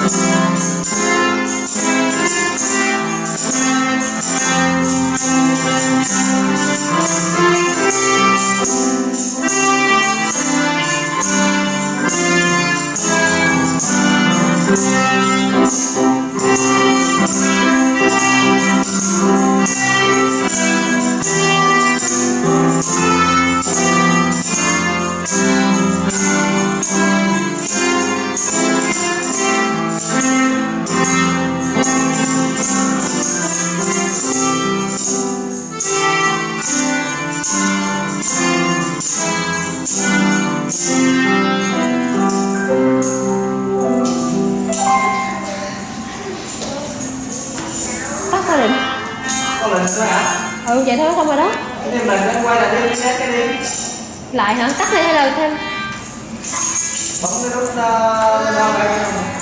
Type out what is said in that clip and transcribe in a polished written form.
Tắt có định. Có lệnh nữa hả? Ừ vậy thôi xong rồi đó. Thì mình đang quay lại đi cái đi. Lại hả? Tắt đi hay là thêm? Bấm cái nút lên đây.